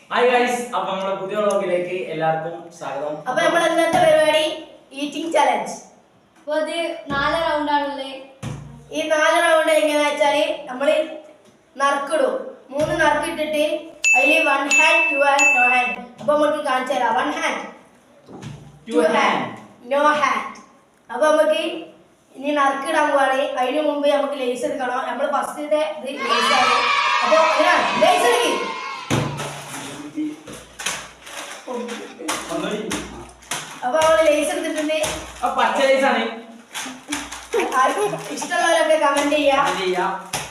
Hi guys, അപ്പോൾ നമ്മുടെ പുതിയ വ്ളോഗിലേക്ക് എല്ലാവർക്കും സ്വാഗതം. അപ്പോൾ നമ്മൾ ഇന്നത്തെ പരിപാടി ഈറ്റിംഗ് ചലഞ്ച്. അപ്പോൾ ഇത് 4 റൗണ്ടാണുള്ളത്. ഈ 4 റൗണ്ട് എങ്ങനെയാണെന്ന് വെച്ചാൽ നമ്മൾ നറുക്കിടും. 3 നറുക്കിട്ടിട്ട് അതിൽ 1 ഹാൻഡ് 2 ഹാൻഡ് നോ ഹാൻഡ്. അപ്പോൾ നമുക്ക് കാണിച്ചു തരാം. 1 ഹാൻഡ് 2 ഹാൻഡ് നോ ഹാൻഡ്. അപ്പോൾ നമുക്ക് ഇനി നറുക്കിടാൻ പോവാണ്. അതിന് മുമ്പ് നമുക്ക് ലേസ് എടുക്കണം. നമ്മൾ ഫസ്റ്റത്തെ ഇത് ലേസാണ്. അപ്പോൾ ലേസ് എടുക്കും. അപ്പൊ അവള് ലേസ് എടുത്തിട്ടുണ്ട്. പച്ച ലേസ് ആണ്. ഇഷ്ടമുള്ളവരൊക്കെ കമന്റ് ചെയ്യാം.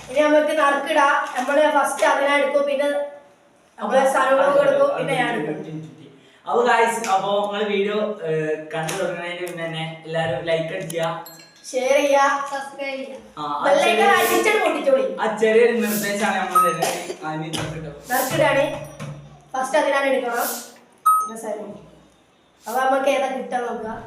ഇനി നമുക്ക് നറുക്കിടാം. നമ്മള് ഫസ്റ്റ് അതിനാ എടുക്കും, പിന്നെ നമ്മളെ സ്ഥലം എടുക്കും, പിന്നെ ഞാൻ എടുക്കും. അപ്പൊ ഗൈസ്, അപ്പൊ നിങ്ങള് വീഡിയോ കണ്ടു തുടങ്ങുന്നതിന് മുന്നേ തന്നെ എല്ലാരും ലൈക്ക് അടിക്കുക, ഷെയർ ചെയ്യുക, സബ്സ്ക്രൈബ് ചെയ്യുക. ആ ചെറിയൊരു നിർദ്ദേശമാണ് നമ്മൾ തരുന്നത്. നറുക്കിടാണ്. ഫസ്റ്റ് അതിനാണ് എടുക്കണം. അപ്പൊ നമുക്ക് ഏതാ കിട്ടാൻ നോക്കാം.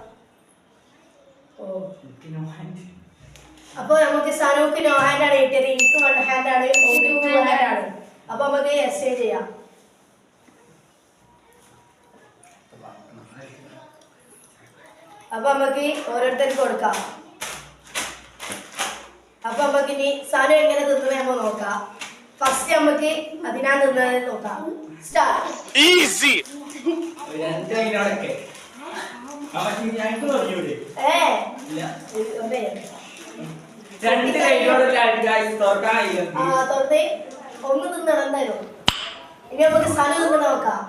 അപ്പൊ നമുക്ക് സനൂക്ക് നോ ഹാൻഡ് ആണ് കിട്ടിയത്. എനിക്ക് 1 ഹാൻഡ് ആണ്, 2 ഹാൻഡ് ആണ്. അപ്പൊ നമുക്ക് എക്സ്ചേഞ്ച് ചെയ്യാം. അപ്പൊ നമുക്ക് ഓരോരുത്തർക്ക് കൊടുക്കാം. അപ്പൊ നമുക്ക് ഇനി സനു എങ്ങനെ തിന്നുന്നത് നമ്മൾ നോക്കാം. ഫസ്റ്റ് നമുക്ക് അതിനാ തിന്നത് നോക്കാം. സ്റ്റാർട്ട്. ഈസി. രണ്ട് കൈയോടൊക്കെ ഒന്ന് തിന്നണം എന്തായാലും. ഇനി നമുക്ക് സ്ഥലം തിന്ന് നോക്കാം.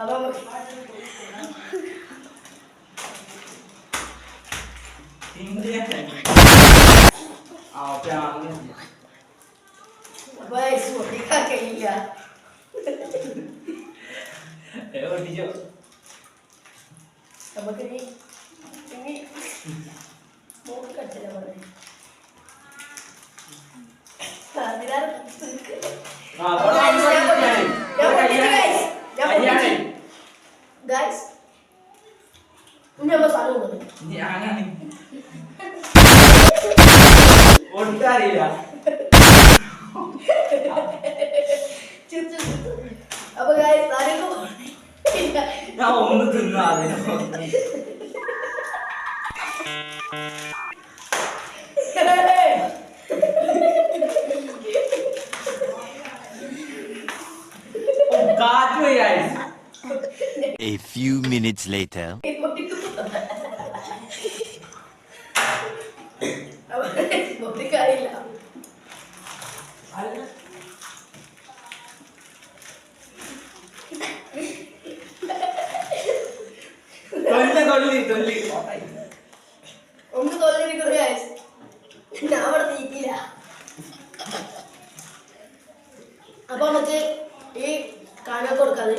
അപ്പൊ അറിയില്ല. അപ്പൊ ഞാൻ ഒന്ന് തിന്നാതെ A few minutes later. ഒന്ന് തൊല്ലിരിക്കുന്നു. ഞാൻ അവിടെ നീക്കില്ല. അപ്പൊ നമുക്ക് ഈ കാണാൻ കൊടുക്കാതെ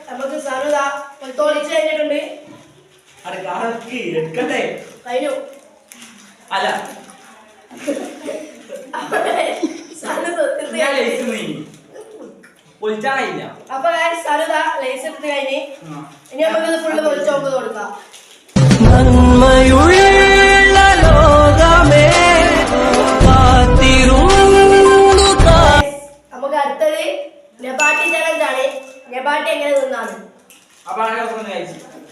നമുക്ക് സനുത തോളിച്ച് കഴിഞ്ഞിട്ടുണ്ട്. കഴിഞ്ഞു. അല്ല അപ്പൊ സനുത ലേസ് എടുത്ത് കഴിഞ്ഞ് ഇനി നമുക്ക് ഫുള്ള് പൊളിച്ച് നോക്ക് കൊടുക്കാം. നമുക്ക് അടുത്തത് നെബാട്ടി ചലഞ്ച് ആണ്. നെബാട്ടി എങ്ങനെ തിന്നാണ്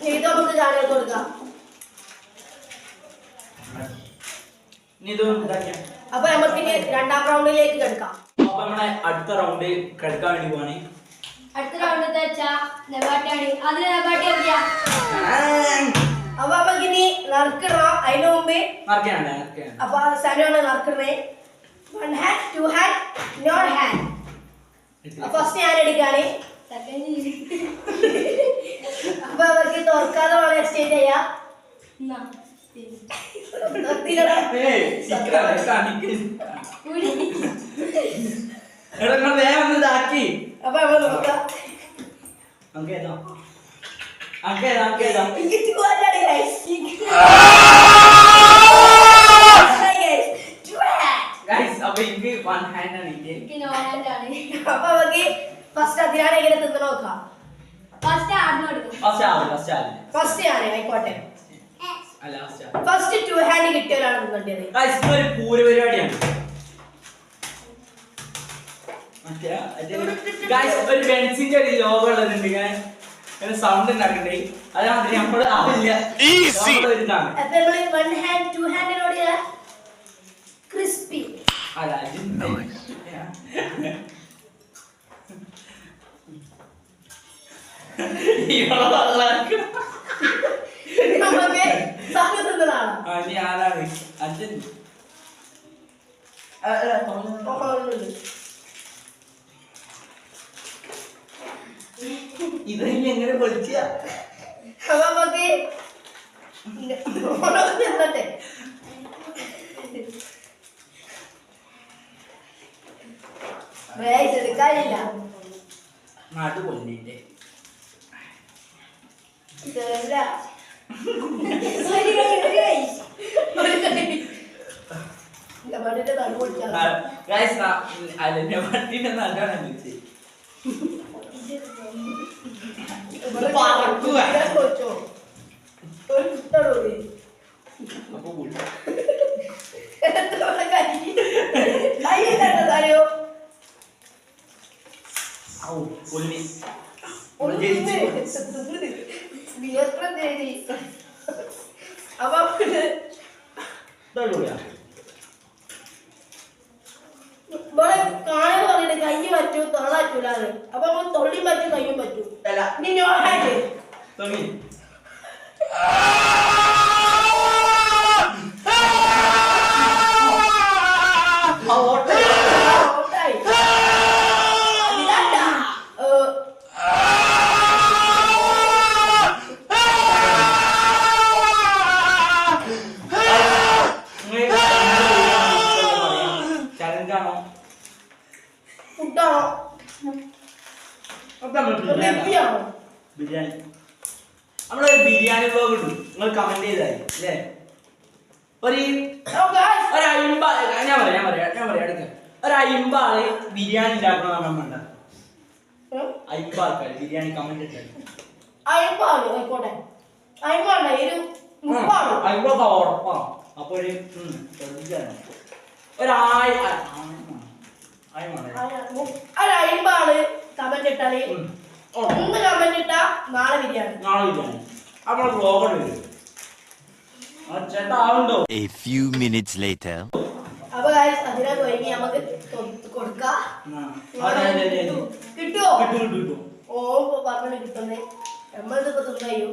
ഇത് നമുക്ക് ചാനൽ കൊടുക്കാം. അപ്പൊ നമുക്ക് ഇനി 2ാം റൗണ്ടിലേക്ക് കിടക്കാം. അപ്പൊ നമ്മളെ അടുത്ത റൗണ്ട് കിടക്കാൻ വേണ്ടി പോവാണ്. അടുത്ത റൗണ്ട് വെച്ചാ നെബാട്ടിയാണ്. അതിന് നെബാട്ടി അറിയാം. അപ്പൊ നമുക്ക് ഇനി നറുക്കിടണം. അതിന് മുമ്പ് അപ്പൊ സനുവാണ് നറുക്കിടണേ. 1 hand 2 hand no hand. First ഞാൻ എടുക്കാണ്. അപ്പൊ അവർക്ക് തുറക്കാതെ വേണം എക്സ്ചേഞ്ച് ചെയ്യാം. വേഗം ഇതാക്കി അപ്പൊ നമ്മൾ നോക്കാം. നമുക്ക് അക്കേതാ എനിക്ക് two hand ആണ് guys. Two hand. ഗൈസ് അപ്പൊ എനിക്ക് വൺ ഹാൻഡ് ആണ് എനിക്ക് എനിക്ക് നോ ഹാൻഡ് ആണ്. അപ്പൊ നമുക്ക് ഫസ്റ്റ് അതിനാണ് എങ്ങനെ തിന്നു നോക്കാം. ഫസ്റ്റ് ആദ്യം എടുക്കും. ഫസ്റ്റ് ആണ് ആയിക്കോട്ടെ. അല്ല ഫസ്റ്റ് ടു ഹാൻഡ് കിട്ടിയവരാണ് തിന്നേണ്ടത്. ഗൈസ് ഒരു പൂര പരിപാടിയാണ്. ഗൈസ് ഒരു ബെൻസിന്റെ ഒരു ലോഗോ ഉള്ളതുണ്ട് ഇങ്ങനെ സൗണ്ട് ഉണ്ടാക്കണ്ടേ അതാണ് നമ്മൾ ആവില്ല വരുന്നതാണ്. അപ്പൊ നമ്മള് വൺ ഹാൻഡ് ടു ഹാൻഡിനോട് ക്രിസ്പി അല്ല നമുക്ക് സാധനം തിന്നതാണ്. ആരാണ് അച്ഛൻ ഇതെങ്ങനെ എങ്ങനെ പൊളിച്ച അപ്പൊ നമുക്ക് തിന്നട്ടെ. എടുക്കാനില്ല നാട്ടു പൊളിഞ്ഞിട്ടേ കാണാൻ പറഞ്ഞിട്ട് കൈ പറ്റൂ തൊള്ള പറ്റൂലാന്ന്. അപ്പൊ നമ്മൾ തൊള്ളി പറ്റും കയ്യും പറ്റൂ. ഇനി നോ ഹാൻഡ്. ബിരിയാണി നമ്മളൊരു ബിരിയാണി വ്ലോഗ് ഇട്ടു നിങ്ങൾ കമന്റ് ചെയ്തായി അല്ലേ ഒരു ഞാൻ പറയാം എടുക്ക ഒരു 50 ആള് ബിരിയാണി ഉണ്ടാക്കണം നമ്മൾ വേണ്ട 50 ആൾക്കാർ ബിരിയാണി കമന്റ് ഇട്ടു 50 ആയിക്കോട്ടെ 50 ഉറപ്പാണ് അപ്പൊ ഒരു ശ്രദ്ധിച്ചാണ് ഒരു 50 ആള് കമന്റ് ഇട്ടാല് ഒന്ന് കമന്റ് ഇട്ടാ നാളെ ബിരിയാണി അപ്പോൾ വ്ലോഗ് വരും. A few minutes later. അപ്പൊ ഗൈസ് അതിനൊക്കെ ഒരുങ്ങി നമുക്ക് കൊടുക്കാം. കിട്ടുമോ? ഓ പറഞ്ഞു കിട്ടുന്നേ നമ്മളിതിപ്പോ തിന്നയ്യോ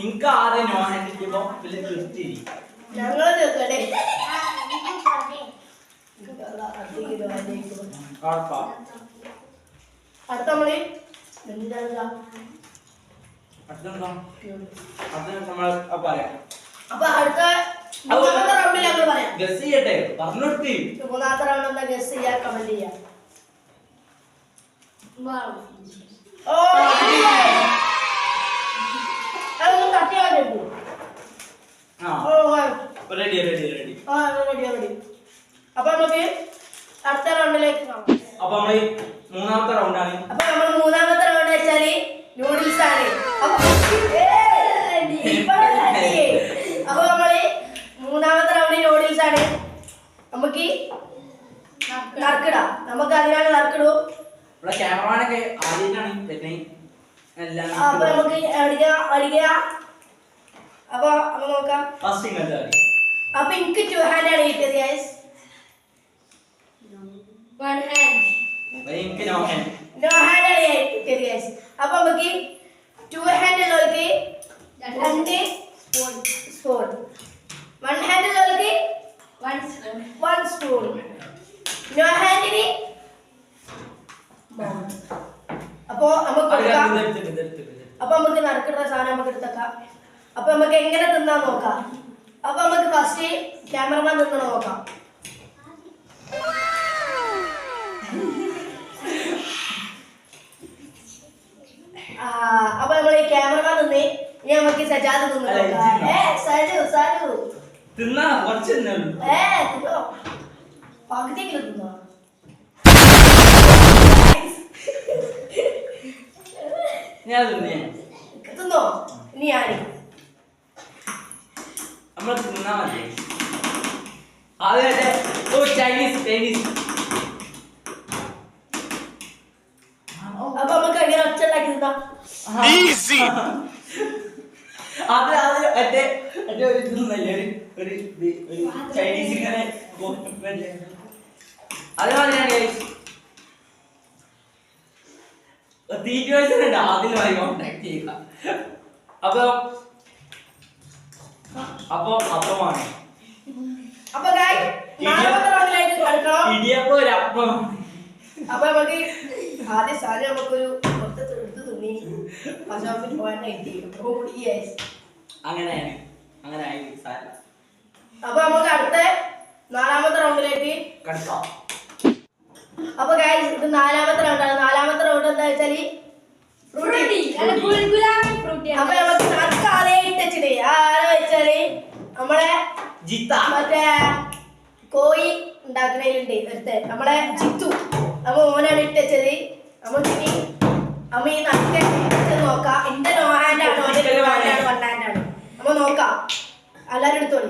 എനിക്ക് ആദ്യം നോ ഹാൻഡ് കിട്ടുമ്പോ വലിയ തൃപ്തി ഞങ്ങള് തീർക്കട്ടെ. അടുത്ത നമ്മള് അപ്പൊ അടുത്ത മൂന്നാമത്തെ റൗണ്ടിൽ ഞങ്ങൾ പറയാം. ഗസ് ചെയ്യട്ടെ പറഞ്ഞിട്ട് മൂന്നാമത്തെ റൗണ്ട് എന്താ ഗസ് ചെയ്യാ കമന്റ് ചെയ്യാ. അതൊന്നും തട്ടിയാ റെഡി അപ്പൊ നമുക്ക് അടുത്ത റൗണ്ടിലേക്ക് അപ്പൊ നമ്മള് മൂന്നാമത്തെ റൗണ്ടാണ്. അപ്പൊ നമ്മൾ മൂന്നാമത്തെ റൗണ്ട് വെച്ചാല് നൂഡിൽസ് ആണ്. അപ്പൊ നമ്മള് മൂന്നാമത്തെ റൗണ്ട് നൂഡിൽസ് ആണ്. നമുക്ക് നറുക്കിടാം. നമുക്ക് അതിനാണ് നറുക്കിടും. ഇവിടെ ക്യാമറമാനൊക്കെ ആദ്യമായിട്ടാണ് അപ്പൊ നമുക്ക് അടിക്കുക. അപ്പൊ നോക്കാം. അപ്പൊ എനിക്ക് 2 ഹാൻഡ് ആണ് കിട്ടിയത് ഗൈസ്. 1 ഹാൻഡ്. എനിക്ക് നോ ഹാൻഡ് ആണ് കിട്ടിയത് ഗൈസ്. അപ്പൊ നമുക്ക് 2 ഹാൻഡ് ഉള്ളവർക്ക് 2 സ്പൂൺ 1 ഹാൻഡ് ഉള്ളവർക്ക് 1 സ്പൂൺ നോ ഹാൻഡിന്. അപ്പൊ നമുക്ക് നറുക്കിടുന്ന സാധനം നമുക്ക് എടുത്തേക്കാം. അപ്പൊ നമുക്ക് എങ്ങനെ തിന്നാൻ നോക്കാം. അപ്പൊ നമുക്ക് ഫസ്റ്റ് ക്യാമറമാൻ തിന്നണ നോക്കാം. അപ്പൊ നമ്മൾ ഈ ക്യാമറമാൻ തിന്ന് ഇനി നമുക്ക് സജാദ് തിന്ന് നോക്കാം. സജു തിന്നാ കുറച്ച് തിന്നോ പകുതിയെങ്കിലും തിന്നോ. ഞാൻ തിന്നേ തിന്നോ ഇനി ആര് നമ്മൾ തിന്നാ മതി. അത് ചൈനീസ് അപ്പൊ നമുക്ക് എങ്ങനെ ഒച്ച ഉണ്ടാക്കി തിന്നാം. അത് മറ്റേ ഒരു ഇതൊന്നല്ലേ ഒരു ചൈനീസ് ഇങ്ങനെ അതേമാതിരിയാണ് തീറ്റുണ്ട് അതിനുമായി കോണ്ടാക്ട് ചെയ്യുക. അപ്പമാണ് അപ്പൊ നാലാമത്തെ റൗണ്ടിലേക്ക് കടക്കണം. ഇടിയപ്പം ഒരു അപ്പം. അപ്പൊ നമുക്ക് ആദ്യം സാധനം നമുക്കൊരു എടുത്ത് തിന്നി പശുവിന് പോകാനായിട്ട് അങ്ങനെയാണ് അങ്ങനെ ആയി സാരം. അപ്പൊ നമുക്ക് അടുത്ത നാലാമത്തെ റൗണ്ടിലേക്ക് കടക്കാം. അപ്പൊ ഗൈസ് ഇത് നാലാമത്തെ റൗണ്ടാണ്. നാലാമത്തെ റൗണ്ട് എന്താ വെച്ചാല് ഫ്രൂട്ടി നല്ല ഗുൽഗുലാബി ഫ്രൂട്ടി അപ്പൊ നമുക്ക് നറുക്ക് ആദ്യം ഇട്ടച്ചിട്ട് ആരെ വെച്ചാല് നമ്മളെ ജിത്ത മറ്റേ കോഴി ഉണ്ടാക്കണേലുണ്ട് എടുത്ത് നമ്മളെ ജിത്തു അപ്പൊ ഓനാണ് ഇട്ടച്ചത്. നമുക്കിനി അമ്മ ഈ നറുക്ക് ഇട്ടത് നോക്കാം. എന്റെ നോ ഹാൻഡാണ് ഓന്റെ നോ ഹാൻഡാണ് വൺ ഹാൻഡാണ്. അപ്പൊ നോക്കാം എല്ലാരും എടുത്തോളി.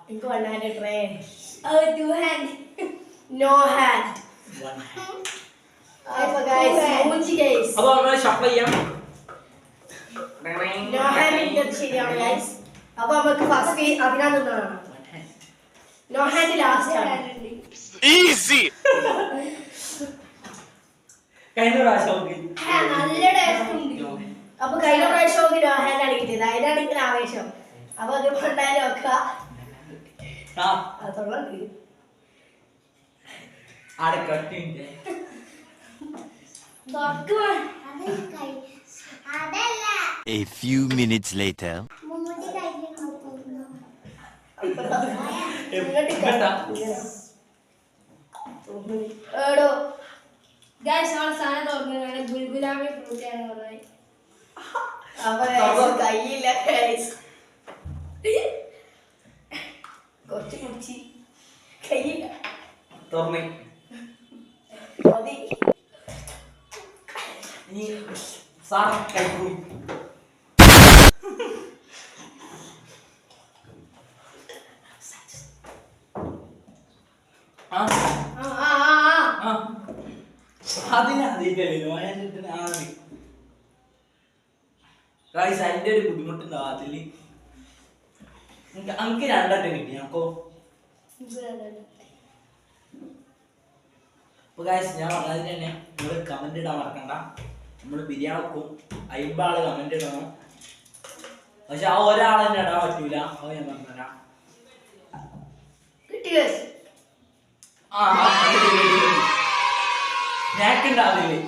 എനിക്ക് വൺ ഹാൻഡ് ഇട്ടേ. Two hand no hand. അപ്പൊ ഗൈസ് മൂഞ്ചി ഗൈസ് അപ്പൊ നമ്മൾ ഷഫിൾ ചെയ്യാം. നോ ഹാൻഡ് ഇട്ടത് ശരിയാണ് ഗൈസ്. അപ്പൊ നമുക്ക് ഫസ്റ്റ് അതിനാ നിന്നതാണ്. നോ ഹാൻഡ് ലാസ്റ്റ് ആണ്. Easy! കഴിഞ്ഞ പ്രാവശ്യം നല്ല ടേസ്റ്റ് ഉണ്ട്. അപ്പൊ കഴിഞ്ഞ പ്രാവശ്യം നോ ഹാൻഡ് ആണ് കിട്ടിയത്. അതിനാണ് ഇങ്ങനെ ആവേശം. അപ്പൊ അത് കൊണ്ടായാലും നോക്കുക. അതുള്ളത് അടക്കട്ടിന്റെ A few minutes later. ഏടോ ഗൈസ് നമ്മളെ സാധനം തുറക്കുന്നതാണ് ഗുൽഗുലാബി ഫ്രൂട്ടിയാണ് പറഞ്ഞത്. അപ്പൊ കയ്യില്ല ഗൈസ്. കുറച്ച് കുടിച്ച് കയ്യില്ല തുറന്നേ മതി. നീ സാർ കൈക്കൂടി അതിനതിന്റെ ഒരു ബുദ്ധിമുട്ടുണ്ടോ അതില്? എനിക്ക് രണ്ടെണ്ണം കിട്ടി. ഞങ്ങൾക്കോ അപ്പൊ ഗൈസ് ഞാൻ പറഞ്ഞതിന് തന്നെ നിങ്ങൾ കമന്റ് ഇടാൻ മറക്കണ്ട. നമ്മൾ ബിരിയാണി വെക്കും 50 ആള് കമന്റ് ഇടണം. പക്ഷെ ആ ഒരാളെ തന്നെ ഇടാൻ പറ്റൂല. അത് ഞാൻ പറഞ്ഞുതരാം. കിട്ടി ഗൈസ്. ഞാക്കുണ്ടാവില്ലേ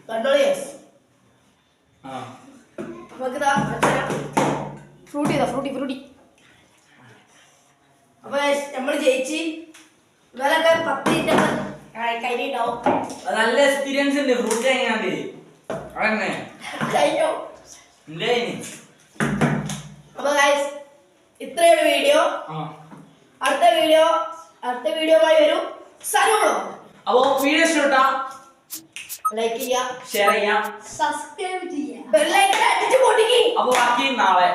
കണ്ടോളൂ ഗൈസ്. നമുക്ക് ഫ്രൂട്ടി ഫ്രൂട്ടി. അപ്പൊ നമ്മൾ ജയിച്ച് ഇവരൊക്കെ 10 മിനിറ്റ് കയ്യിലുണ്ടാവും. നല്ല എക്സ്പീരിയൻസ് ഉണ്ട് ഫ്രൂട്ട് എങ്ങാണ്ട് അതന്നെ കഴിഞ്ഞോ. എന്റെ അപ്പൊ ഗൈസ് ഇത്രയൊരു വീഡിയോ. അടുത്ത വീഡിയോമായി വരും. സനോളോ അപ്പൊ വീഡിയോ ഇഷ്ടപ്പെട്ടാ ലൈക്ക് ചെയ്യാ, ഷെയർ ചെയ്യാം, സബ്സ്ക്രൈബ് ചെയ്യാം. ബെൽ ഐക്കൺ അടിച്ചു പൊട്ടിക്ക്. അപ്പൊ ബാക്കി നാളെ